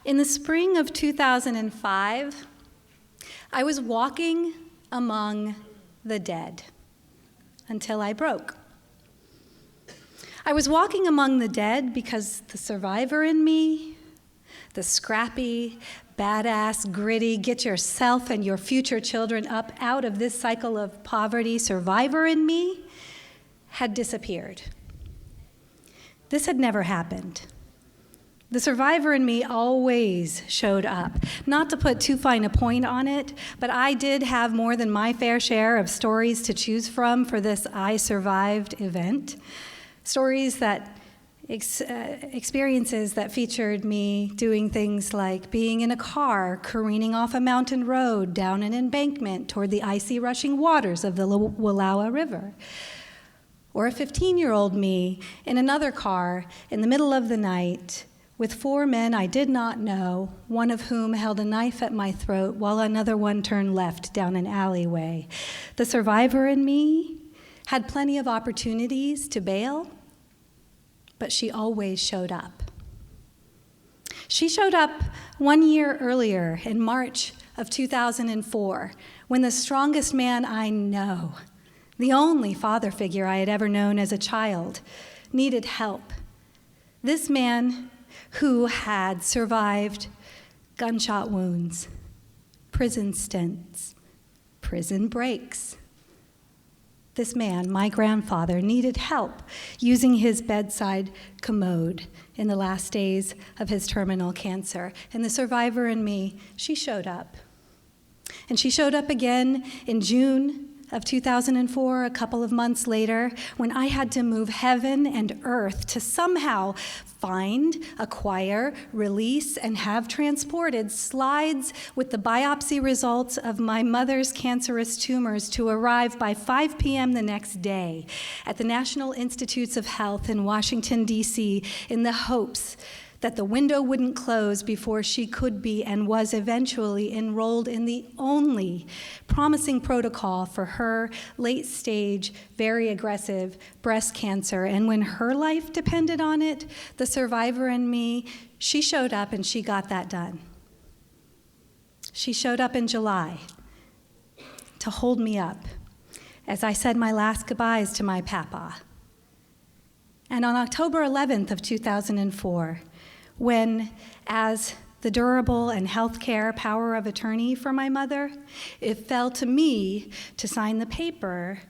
In the spring of 2005, I was walking among the dead until I broke. I was walking among the dead because the survivor in me, the scrappy, badass, gritty, get yourself and your future children up out of this cycle of poverty survivor in me, had disappeared. This had never happened. The survivor in me always showed up. Not to put too fine a point on it, but I did have more than my fair share of stories to choose from for this I Survived event. Stories that, experiences that featured me doing things like being in a car, careening off a mountain road down an embankment toward the icy rushing waters of the Wallowa River. Or a 15-year-old me in another car in the middle of the night with 4 men I did not know, one of whom held a knife at my throat while another one turned left down an alleyway. The survivor in me had plenty of opportunities to bail, but she always showed up. She showed up 1 year earlier in March of 2004, when the strongest man I know, the only father figure I had ever known as a child, needed help. This man who had survived gunshot wounds, prison stints, prison breaks. This man, my grandfather, needed help using his bedside commode in the last days of his terminal cancer. And the survivor in me, she showed up. And she showed up again in June of 2004, a couple of months later, when I had to move heaven and earth to somehow find, acquire, release, and have transported slides with the biopsy results of my mother's cancerous tumors to arrive by 5 p.m. the next day at the National Institutes of Health in Washington, D.C., in the hopes that the window wouldn't close before she could be and was eventually enrolled in the only promising protocol for her late-stage, very aggressive breast cancer. And when her life depended on it, the survivor in me, she showed up and she got that done. She showed up in July to hold me up as I said my last goodbyes to my papa. And on October 11th of 2004, when, as the durable and healthcare power of attorney for my mother, it fell to me to sign the paper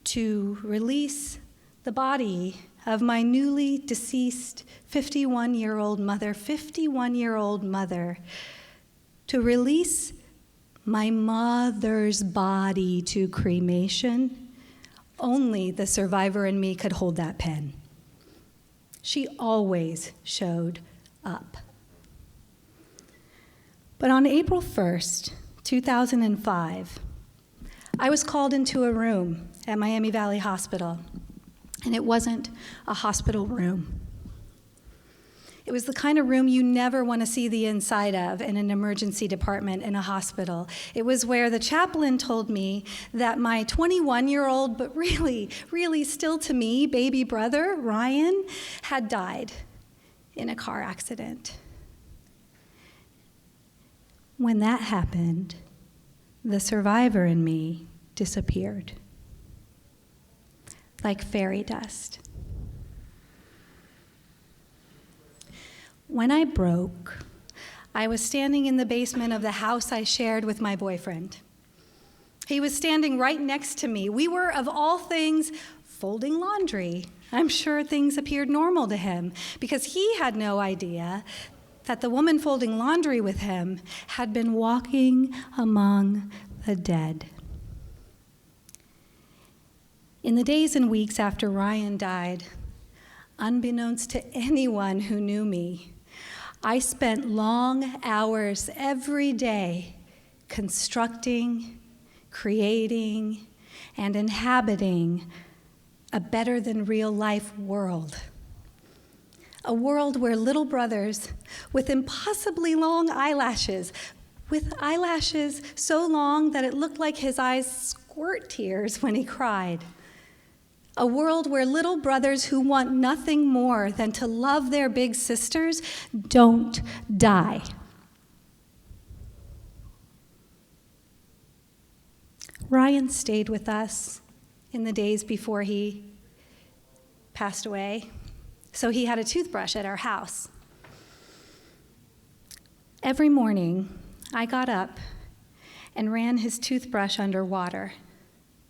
to release the body of my newly deceased 51-year-old mother, to release my mother's body to cremation. Only the survivor in me could hold that pen. She always showed up. But on April 1st, 2005, I was called into a room at Miami Valley Hospital, and it wasn't a hospital room. It was the kind of room you never want to see the inside of in an emergency department in a hospital. It was where the chaplain told me that my 21-year-old, but really still to me, baby brother, Ryan, had died in a car accident. When that happened, the survivor in me disappeared, like fairy dust. When I broke, I was standing in the basement of the house I shared with my boyfriend. He was standing right next to me. We were, of all things, folding laundry. I'm sure things appeared normal to him because he had no idea that the woman folding laundry with him had been walking among the dead. In the days and weeks after Ryan died, unbeknownst to anyone who knew me, I spent long hours every day constructing, creating, and inhabiting a better than real life world. A world where little brothers with impossibly long eyelashes, with eyelashes so long that it looked like his eyes squirt tears when he cried. A world where little brothers who want nothing more than to love their big sisters don't die. Ryan stayed with us in the days before he passed away, so he had a toothbrush at our house. Every morning, I got up and ran his toothbrush under water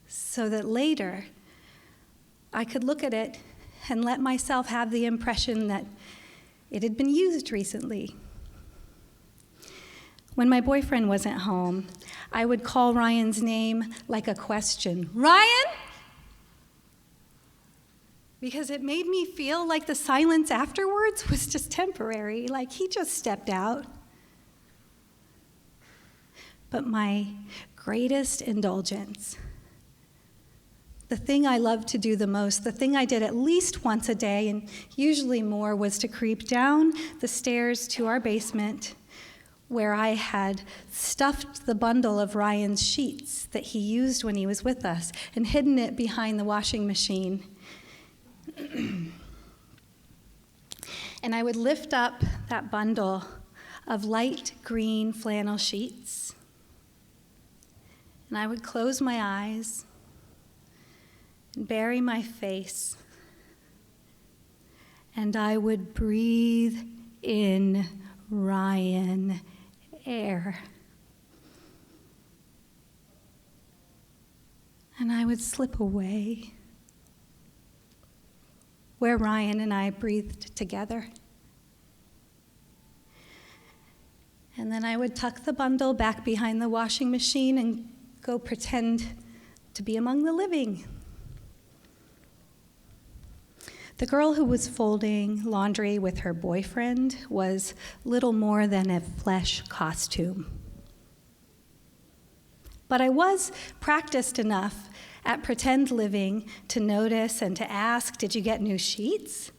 so that later I could look at it and let myself have the impression that it had been used recently. When my boyfriend wasn't home, I would call Ryan's name like a question, "Ryan?" Because it made me feel like the silence afterwards was just temporary, like he just stepped out. But my greatest indulgence, the thing I loved to do the most, the thing I did at least once a day, and usually more, was to creep down the stairs to our basement, where I had stuffed the bundle of Ryan's sheets that he used when he was with us and hidden it behind the washing machine. And I would lift up that bundle of light green flannel sheets, and I would close my eyes and bury my face, and I would breathe in Ryan air. And I would slip away where Ryan and I breathed together. And then I would tuck the bundle back behind the washing machine and go pretend to be among the living. The girl who was folding laundry with her boyfriend was little more than a flesh costume. But I was practiced enough at pretend living to notice and to ask, "Did you get new sheets?"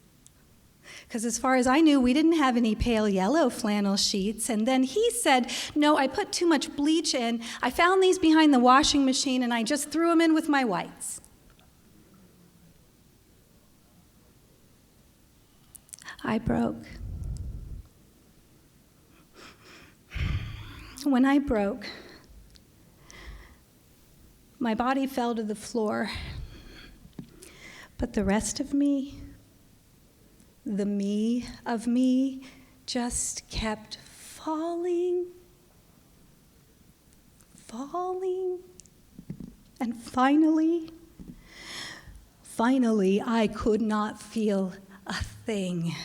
Because as far as I knew, we didn't have any pale yellow flannel sheets. And then he said, "No, I put too much bleach in. I found these behind the washing machine and I just threw them in with my whites." I broke. When I broke, my body fell to the floor, but the rest of me, the me of me, just kept falling, and finally, I could not feel a thing.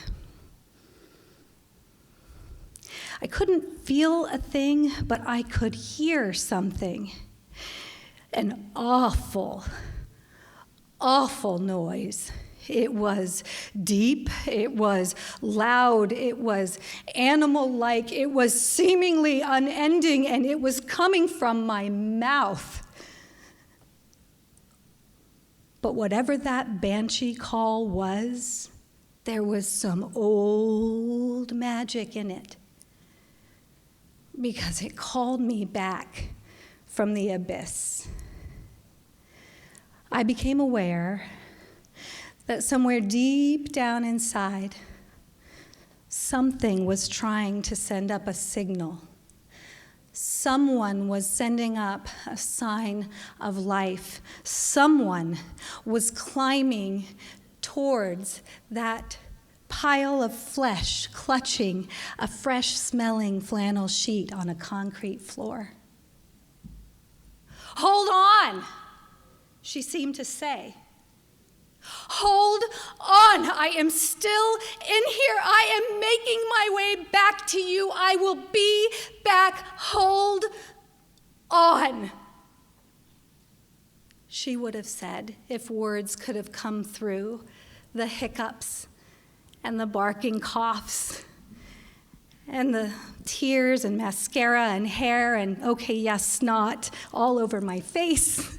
I couldn't feel a thing, but I could hear something. An awful, awful noise. It was deep, it was loud, it was animal-like, it was seemingly unending, and it was coming from my mouth. But whatever that banshee call was, there was some old magic in it, because it called me back from the abyss. I became aware that somewhere deep down inside, something was trying to send up a signal. Someone was sending up a sign of life. Someone was climbing towards that pile of flesh, clutching a fresh-smelling flannel sheet on a concrete floor. "Hold on," she seemed to say. "Hold on, I am still in here. I am making my way back to you. I will be back. Hold on," she would have said if words could have come through the hiccups and the barking coughs and the tears and mascara and hair and, okay, yes, snot all over my face.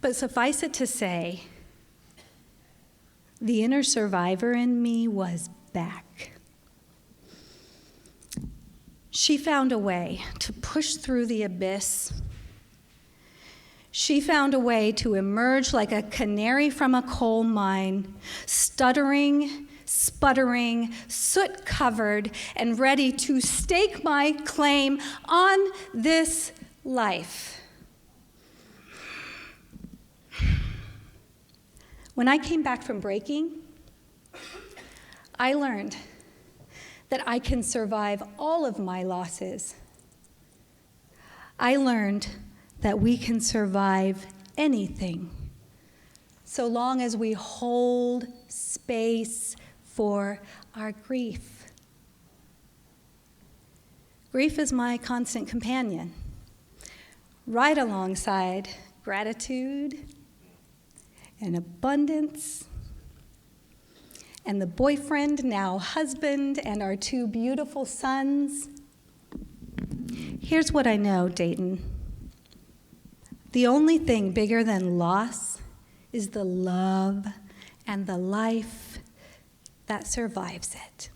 But suffice it to say, the inner survivor in me was back. She found a way to push through the abyss. She She found a way to emerge like a canary from a coal mine, stuttering, sputtering, soot-covered, and ready to stake my claim on this life. When I came back from breaking, I learned that I can survive all of my losses. I learned that we can survive anything so long as we hold space for our grief. Grief is my constant companion, right alongside gratitude and abundance and the boyfriend, now husband, and our 2 beautiful sons. Here's what I know, Dayton. The only thing bigger than loss is the love and the life that survives it.